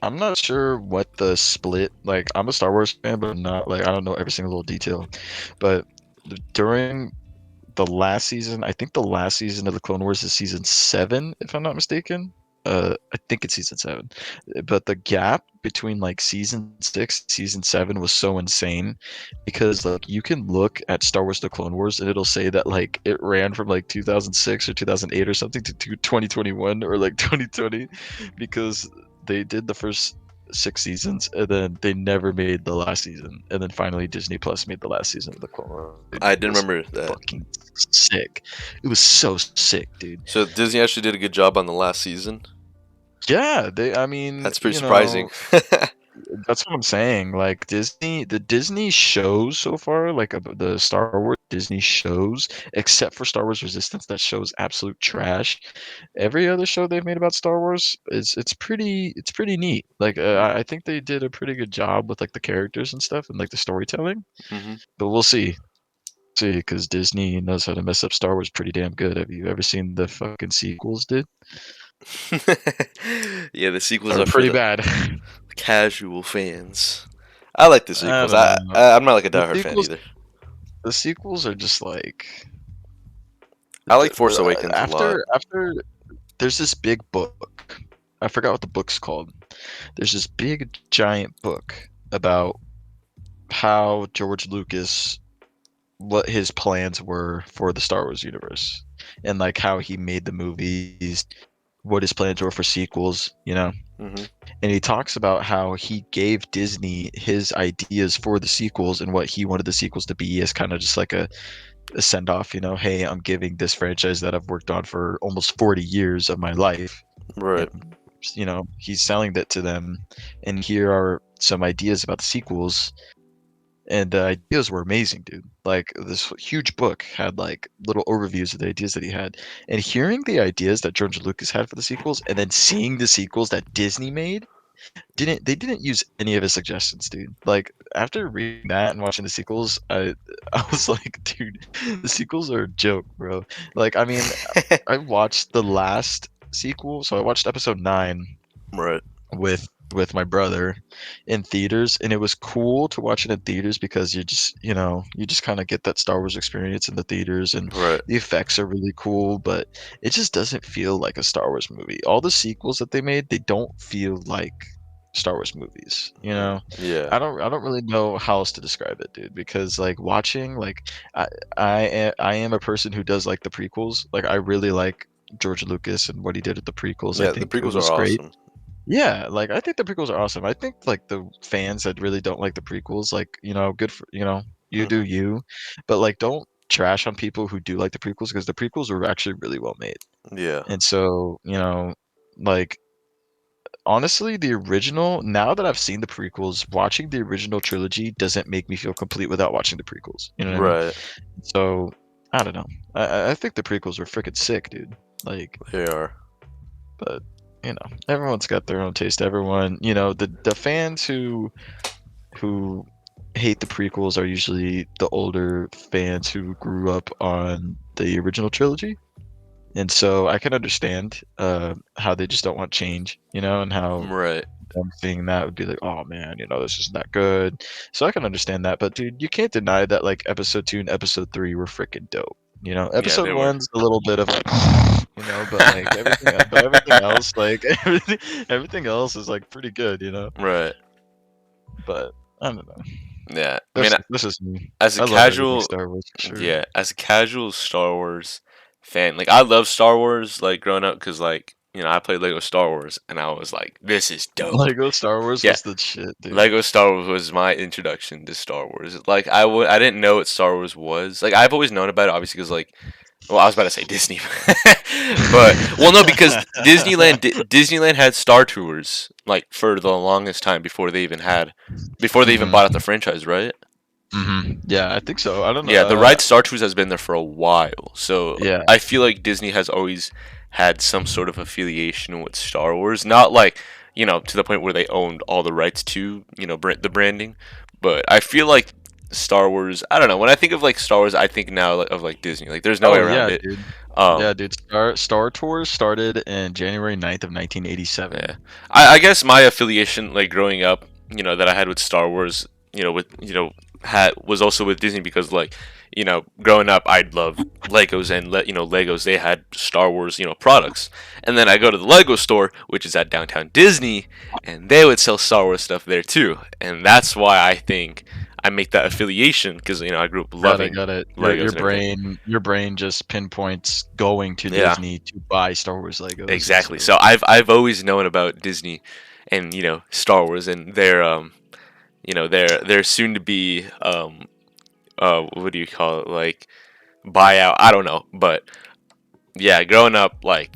B: I'm not sure what the split like. I'm a Star Wars fan, but I'm not like I don't know every single little detail. But during the last season, I think the last season of the Clone Wars is season 7, if I'm not mistaken. I think it's season 7. But the gap between like season 6 and season 7 was so insane because like you can look at Star Wars: The Clone Wars and it'll say that like it ran from like 2006 or 2008 or something to 2021 or like 2020 because they did the first 6 seasons and then they never made the last season and then finally Disney Plus made the last season of the Clone Wars. Dude,
A: I
B: it
A: did
B: was
A: remember that.
B: fucking sick. It was so sick, dude.
A: So Disney actually did a good job on the last season.
B: Yeah, they I mean,
A: That's pretty surprising.
B: that's what I'm saying. Like the Disney shows so far, like the Star Wars Disney shows, except for Star Wars Resistance, that show's absolute trash. Every other show they've made about Star Wars is it's pretty neat. Like I think they did a pretty good job with like the characters and stuff and like the storytelling.
A: Hmm.
B: But we'll see. See, because Disney knows how to mess up Star Wars pretty damn good. Have you ever seen the fucking sequels, dude?
A: Yeah, the sequels
B: Are
A: are for
B: pretty
A: the
B: bad.
A: casual fans. I like the
B: I
A: sequels.
B: don't know.
A: I'm not like a
B: The
A: diehard fan
B: sequels,
A: either.
B: the sequels are just like
A: I like Force Awakens a lot.
B: after. There's this big book. I forgot what the book's called. There's this big giant book about how George Lucas, what his plans were for the Star Wars universe, and like how he made the movies, what his plans were for sequels.
A: Hmm.
B: And he talks about how he gave Disney his ideas for the sequels and what he wanted the sequels to be as kind of just like a send off, hey, I'm giving this franchise that I've worked on for almost 40 years of my life.
A: Right.
B: And, he's selling that to them. And here are some ideas about the sequels. And the ideas were amazing, dude. Like this huge book had like little overviews of the ideas that he had. And hearing the ideas that George Lucas had for the sequels and then seeing the sequels that Disney made didn't use any of his suggestions, dude. Like after reading that and watching the sequels, I was like, dude, the sequels are a joke, bro. Like I mean, I watched the last sequel, so I watched episode 9
A: Right.
B: with my brother in theaters, and it was cool to watch it in theaters because you just kind of get that Star Wars experience in the theaters, and
A: Right.
B: the effects are really cool, but it just doesn't feel like a Star Wars movie. All the sequels that they made, they don't feel like Star Wars movies.
A: Yeah.
B: I don't really know how else to describe it, dude, because like watching like I am a person who does like the prequels. Like I really like George Lucas and what he did with the prequels. I
A: Yeah. The
B: think it
A: prequels are
B: was great.
A: awesome.
B: Yeah, like I think the prequels are awesome. I think like the fans that really don't like the prequels, like, good for, you do
A: Hmm.
B: you, but like don't trash on people who do like the prequels because the prequels were actually really well made.
A: Yeah.
B: And so, like honestly, the original, now that I've seen the prequels, watching the original trilogy doesn't make me feel complete without watching the prequels. You know what I mean?
A: Right.
B: So, I don't know. I think the prequels were freaking sick, dude. Like,
A: They are.
B: but everyone's got their own taste. Everyone, the fans who hate the prequels are usually the older fans who grew up on the original trilogy. And so I can understand how they just don't want change, and how
A: Right.
B: them seeing that would be like, oh man, this isn't that good. So I can understand that, but dude, you can't deny that like episode 2 and episode 3 were freaking dope.
A: Yeah,
B: Episode
A: they were.
B: one's a little bit of like, but like everything else, like everything else is like pretty good.
A: Right.
B: But I don't know.
A: Yeah. I mean,
B: This is me.
A: as a
B: I love everything
A: casual,
B: Star Wars for sure.
A: yeah, as a casual Star Wars fan, like I love Star Wars, like growing up, because like I played Lego Star Wars, and I was like, this is dope.
B: Lego Star Wars
A: Yeah,
B: was the shit, dude.
A: Lego Star Wars was my introduction to Star Wars. Like I didn't know what Star Wars was. Like I've always known about it, obviously, because like, well, I was about to say Disney, but well, no, because Disneyland had Star Tours like for the longest time before they even bought out the
B: hmm
A: franchise, right?
B: Yeah, I think so. I don't know.
A: Yeah, the ride Star Tours has been there for a while, so
B: Yeah.
A: I feel like Disney has always had some sort of affiliation with Star Wars. Not like to the point where they owned all the rights to the branding, but I feel like Star Wars. I don't know. When I think of like Star Wars, I think now of like Disney. Like, there's no way
B: Oh
A: around
B: yeah,
A: it.
B: dude. Yeah,
A: Um,
B: dude. Star Tours started in January 9th of 1987.
A: Yeah, I guess my affiliation, like growing up, that I had with Star Wars, with had was also with Disney because like, growing up, I'd love Legos and Legos. They had Star Wars, products, and then I go to the Lego store, which is at downtown Disney, and they would sell Star Wars stuff there too, and that's why I think I make that affiliation because I grew up
B: Got it,
A: loving
B: got it. Your
A: Legos
B: your
A: and everything.
B: brain just pinpoints going to
A: Yeah.
B: Disney to buy Star Wars Legos, and
A: Exactly.
B: so
A: So I've always known about Disney and Star Wars and their soon to be what do you call it, like buyout, I don't know, but yeah, growing up like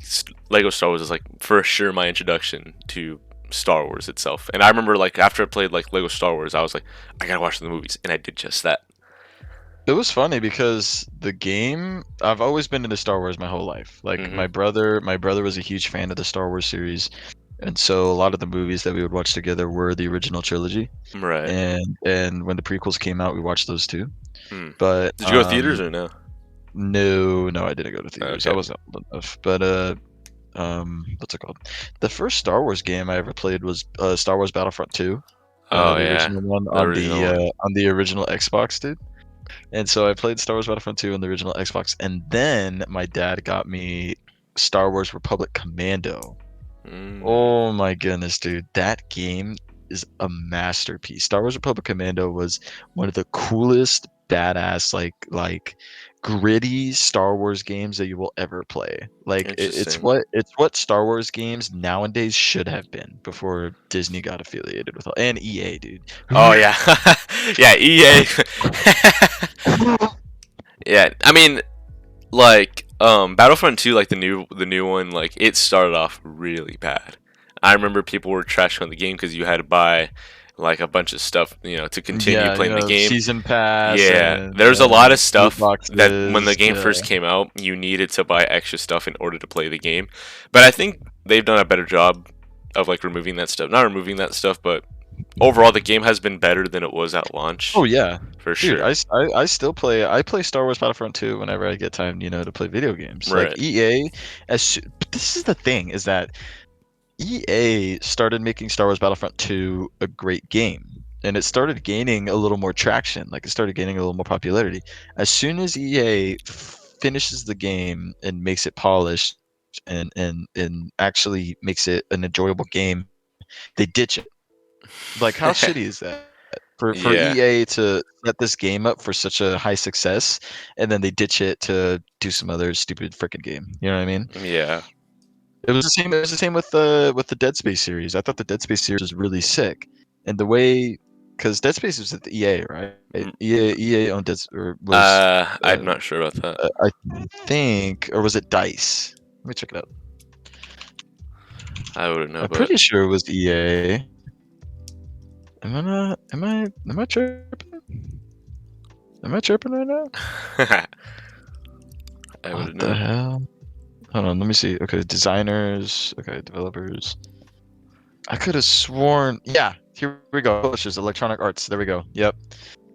A: Lego Star Wars is like for sure my introduction to Star Wars itself. And I remember like after I played like Lego Star Wars, I was like, I gotta watch the movies, and I did just that.
B: it was funny because the game, I've always been into Star Wars my whole life. Like
A: Hmm.
B: my brother was a huge fan of the Star Wars series, and so a lot of the movies that we would watch together were the original trilogy.
A: Right.
B: And when the prequels came out, we watched those too.
A: Hmm.
B: But
A: Did you go to theaters or no?
B: no, no, I didn't go to theaters. I
A: Okay.
B: wasn't old enough. But what's it called? The first Star Wars game I ever played was Star Wars Battlefront 2,
A: Oh
B: the
A: yeah,
B: original one
A: the original one.
B: on the original Xbox, dude. And so I played Star Wars Battlefront 2 on the original Xbox, and then my dad got me Star Wars Republic Commando.
A: Mm.
B: Oh my goodness, dude. That game is a masterpiece. Star Wars Republic Commando was one of the coolest, badass, like gritty Star Wars games that you will ever play. Like
A: Interesting.
B: it's what Star Wars games nowadays should have been before Disney got affiliated with and EA, dude.
A: Oh yeah, yeah. EA. Yeah, I mean, like Battlefront 2, like the new one, like it started off really bad. I remember people were trashing on the game because you had to buy like a bunch of stuff, to continue
B: Yeah,
A: playing the game.
B: season pass
A: Yeah,
B: and
A: there's a lot of
B: loot
A: stuff that when the
B: boxes.
A: game
B: Yeah.
A: first came out, you needed to buy extra stuff in order to play the game. But I think they've done a better job of like removing that stuff. Not removing that stuff, but overall the game has been better than it was at
B: Oh
A: launch,
B: yeah.
A: for
B: Dude,
A: sure.
B: I still play Star Wars Battlefront 2 whenever I get time, to play video games. Like
A: Right.
B: EA, but this is the thing, is that EA started making Star Wars Battlefront 2 a great game. And it started gaining a little more traction. Like it started gaining a little more popularity. As soon as EA finishes the game and makes it polished and actually makes it an enjoyable game, they ditch it. Like how shitty is that? For
A: Yeah.
B: EA to set this game up for such a high success, and then they ditch it to do some other stupid freaking game. You know what I mean?
A: Yeah.
B: It was the same. It was the same with the Dead Space series. I thought the Dead Space series was really sick, and the way, because Dead Space was at the EA, right?
A: Mm.
B: EA owned Dead or was
A: I'm not sure about that.
B: I think, or was it Dice? Let me check it out.
A: I wouldn't know,
B: I'm
A: but
B: pretty sure it was EA. Am I not? Am I tripping? Am I tripping right now?
A: I
B: What
A: wouldn't
B: the
A: know.
B: hell? Hold on, let me see. Okay, designers. Okay, developers. I could have sworn. Yeah, here we go. Publishers, Electronic Arts. There we go. Yep,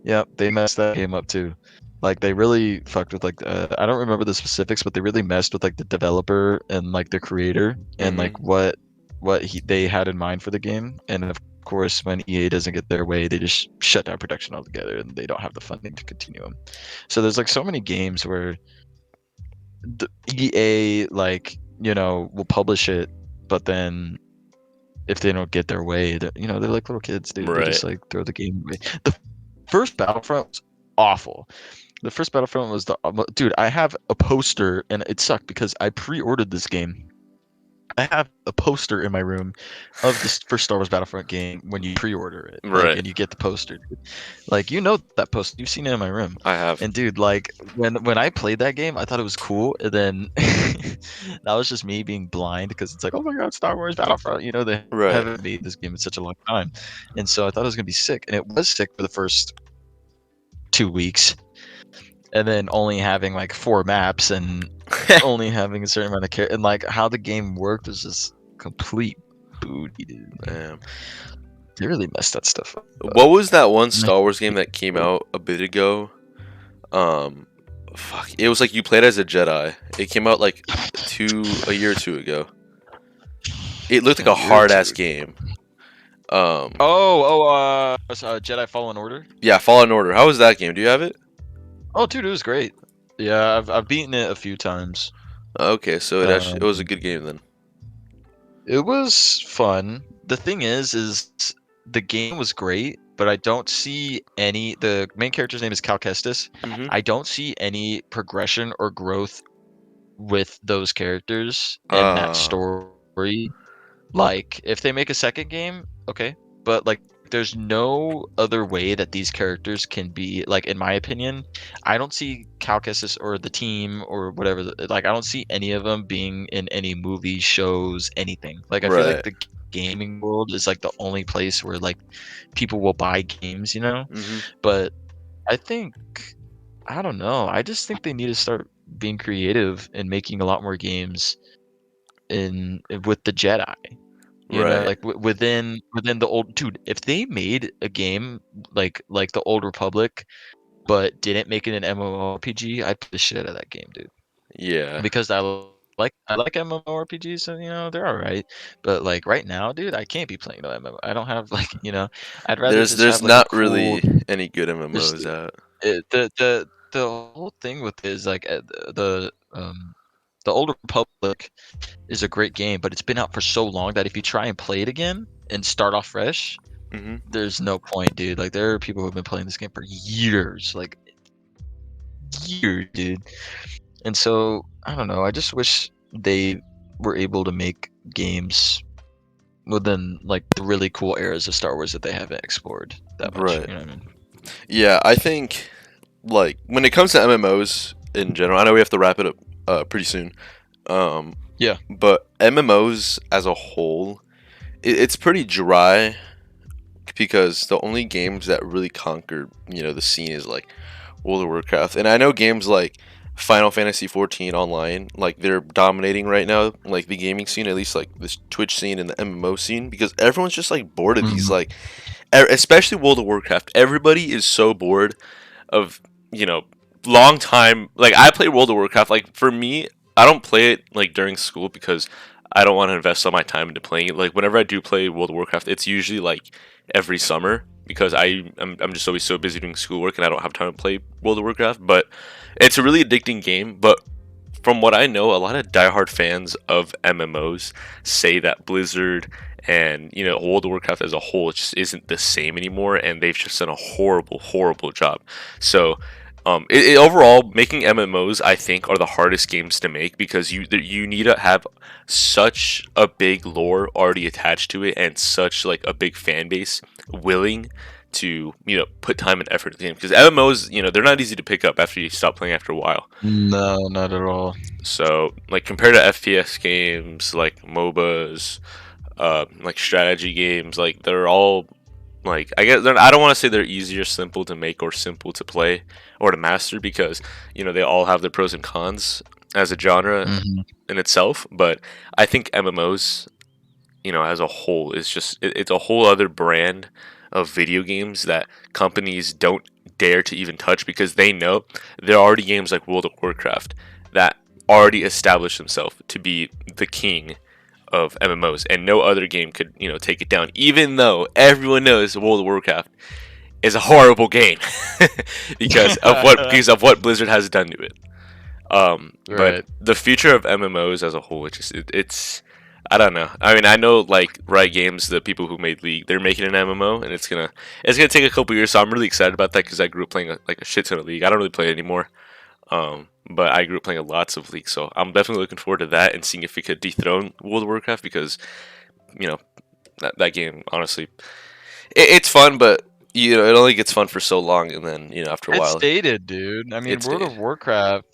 B: yep. They messed that game up too. Like they really fucked with like I don't remember the specifics, but they really messed with like the developer and like the creator and like
A: Hmm.
B: they had in mind for the game. And of course, when EA doesn't get their way, they just shut down production altogether, and they don't have the funding to continue them. So there's like so many games where the EA like will publish it, but then if they don't get their way, they're like little kids, dude. They
A: Right.
B: just like throw the game away. The first Battlefront was awful. The first Battlefront was dude. I have a poster, and it sucked because I pre-ordered this game. I have a poster in my room of this first Star Wars Battlefront game when you pre-order it, like,
A: Right.
B: and you get the poster. Dude. Like, that poster, you've seen it in my room.
A: I have.
B: And dude, like, when I played that game, I thought it was cool, and then that was just me being blind because it's like, oh my god, Star Wars Battlefront. They
A: Right.
B: haven't made this game in such a long time, and so I thought it was gonna be sick, and it was sick for the first 2 weeks, and then only having like 4 maps and only having a certain amount of and like how the game worked was just complete booty, dude.
A: Damn.
B: They really messed that stuff up.
A: What was that one
B: And I
A: Star Wars game that came out a bit ago? Um, fuck. It was like you played as a Jedi. It came out like a year or two ago. It looked like
B: a
A: a
B: year or
A: hard ass
B: two.
A: game.
B: Jedi Fallen Order.
A: Yeah, Fallen Order. How was that game? Do you have it?
B: Oh, dude, it was great. Yeah, I've beaten it a few times.
A: Okay, so it was a
B: Um,
A: good game then.
B: it was fun. The thing is the game was great, but I don't see any. The main character's name is Cal Kestis.
A: Mhm.
B: I don't see any progression or growth with those characters and that
A: Uh,
B: story. Like, if they make a second game, okay, but like, there's no other way that these characters can be like, in my opinion. I don't see Calcassus or the team or whatever. Like, I don't see any of them being in any movies, shows, anything. Like, I feel like
A: right.
B: the gaming world is like the only place where like people will buy games.
A: Mhm.
B: But I think I don't know. I just think they need to start being creative and making a lot more games in with the Jedi.
A: Right.
B: Like within the old dude, if they made a game like the Old Republic, but didn't make it an MMORPG, I'd play the shit out of that game, dude.
A: Yeah.
B: Because I like MMORPGs, and they're all right. But like right now, dude, I can't be playing no MMO. I don't have like, I'd rather just
A: There's
B: have like a
A: not
B: cool.
A: really any good
B: Just
A: MMOs out.
B: the whole thing with it is like the Old Republic is a great game, but it's been out for so long that if you try and play it again and start off fresh,
A: Mhm.
B: there's no point, dude. Like there are people who have been playing this game for years, like years, dude. And so I don't know. I just wish they were able to make games within like the really cool eras of Star Wars that they haven't explored that much.
A: Right.
B: You know what I mean?
A: Yeah, I think like when it comes to MMOs in general, I know we have to wrap it up pretty soon. Um,
B: Yeah.
A: but MMOs as a whole, it's pretty dry because the only games that really conquer, the scene is like World of Warcraft. And I know games like Final Fantasy 14 online, like they're dominating right now, like the gaming scene, at least like this Twitch scene and the MMO scene, because everyone's just like bored of these,
B: Mhm.
A: like especially World of Warcraft. Everybody is so bored of long time. Like I play World of Warcraft. Like for me, I don't play it like during school because I don't want to invest all my time into playing it. Like whenever I do play World of Warcraft, it's usually like every summer because I'm just always so busy doing schoolwork and I don't have time to play World of Warcraft. But it's a really addicting game. But from what I know, a lot of diehard fans of MMOs say that Blizzard and World of Warcraft as a whole just isn't the same anymore, and they've just done a horrible, horrible job. So, overall, making MMOs I think are the hardest games to make because you need to have such a big lore already attached to it and such like a big fan base willing to put time and effort into the game because MMOs they're not easy to pick up after you stop playing after a while.
B: No, not at all.
A: So, like compared to FPS games like MOBAs,
C: like strategy games. Like they're all like I guess I don't want to say they're easy or simple to make or simple to play or to master because they all have their pros and cons as a genre
B: Hmm.
C: in itself. But I think MMOs, as a whole, is just it's a whole other brand of video games that companies don't dare to even touch because they know there are already games like World of Warcraft that already established themselves to be the king of MMOs, and no other game could take it down. Even though everyone knows World of Warcraft is a horrible game because of what Blizzard has done to it. But
B: Right.
C: the future of MMOs as a whole, it's I don't know. I mean, I know like Riot Games, the people who made League, they're making an MMO, and it's gonna take a couple years. So I'm really excited about that because I grew up playing like a shit ton of League. I don't really play it anymore, but I grew up playing lots of League, so I'm definitely looking forward to that and seeing if it could dethrone World of Warcraft because you know that game honestly, it's fun, but it only gets fun for so long, and then after a
B: It's
C: while
B: dated, dude. I mean,
C: it's
B: World
C: dated.
B: of Warcraft,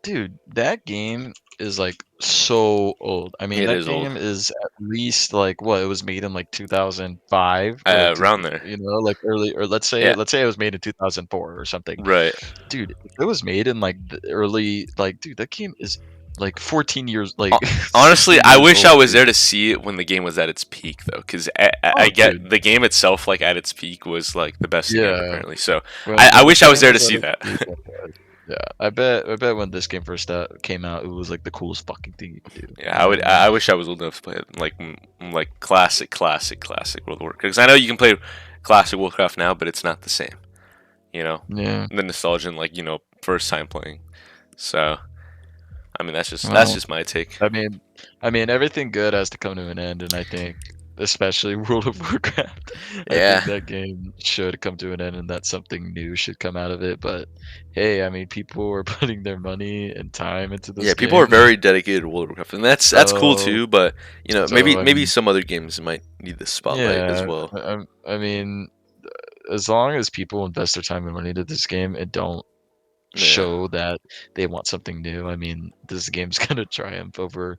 B: dude, that game is like so old. I mean,
C: It
B: that
C: is old,
B: game is at least like what it was made in like 2005 or like
C: around there.
B: like early, or
C: Yeah,
B: let's say it was made in 2004 or something.
C: right.
B: Dude, if it was made in like the early, like, dude, that game is like 14 years,
C: Ho-
B: like
C: Honestly,
B: 16
C: I
B: years
C: wish I
B: old,
C: was
B: dude.
C: there to see it when the game was at its peak, though, because I
B: Oh,
C: get
B: dude,
C: the game itself, like at its peak, was like the best thing ever,
B: yeah.
C: apparently. So
B: When
C: I
B: this
C: wish I was
B: game
C: there to
B: was at
C: see
B: its
C: that.
B: peak, yeah, I bet when this game first came out, it was like the coolest fucking thing you could do.
C: Yeah,
B: You know what I mean?
C: I wish I was old enough to play it, like like classic World of Warcraft. Because I know you can play classic Warcraft now, but it's not the same. You know,
B: Yeah.
C: the nostalgia and like first time playing. So I mean that's
B: Well,
C: just my take.
B: I mean, everything good has to come to an end, and I think, especially World of Warcraft, I
C: Yeah,
B: think that game should come to an end, and that something new should come out of it. But hey, I mean, people are putting their money and time into
C: yeah.
B: this
C: People are
B: game,
C: very dedicated to World of Warcraft, and that's cool
B: so
C: too. But
B: I
C: maybe
B: mean,
C: some other games might need the spotlight as
B: yeah,
C: well.
B: I mean, as long as people invest their time and money into this game and don't
C: Yeah.
B: show that they want something new, I mean, this game's gonna triumph over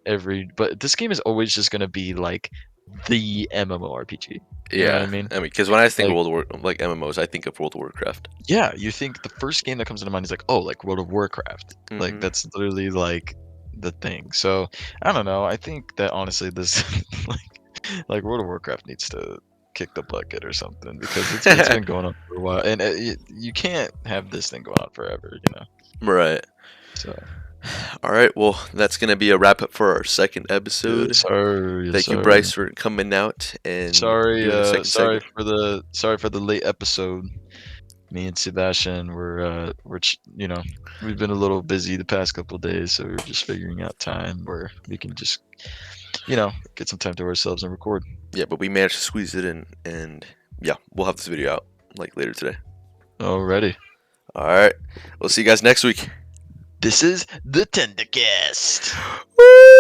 B: every. But this game is always just gonna be like the MMORPG. You know what I
C: Yeah,
B: mean?
C: I mean, because when I think of
B: Like,
C: World of War, like MMOs, I think of World of Warcraft.
B: yeah, you think the first game that comes into mind is like, oh, like World of Warcraft. Like
C: Hmm.
B: that's literally like the thing. So I don't know. I think that honestly, this like World of Warcraft needs to kick the bucket or something because it's been going on for a while, and you can't have this thing going on forever.
C: Right.
B: So
C: All right. Well, that's gonna be a wrap up for our second episode.
B: yes, sir. Yes,
C: Thank you,
B: sir.
C: Bryce, for coming out and doing the second segment.
B: Sorry for the late episode. Me and Sebastian we've been a little busy the past couple of days, so we're just figuring out time where we can just get some time to ourselves and record.
C: Yeah, but we managed to squeeze it in, and yeah, we'll have this video out like later today.
B: Alrighty.
C: All right. We'll see you guys next week.
B: This is the Tendercast.
C: Woo!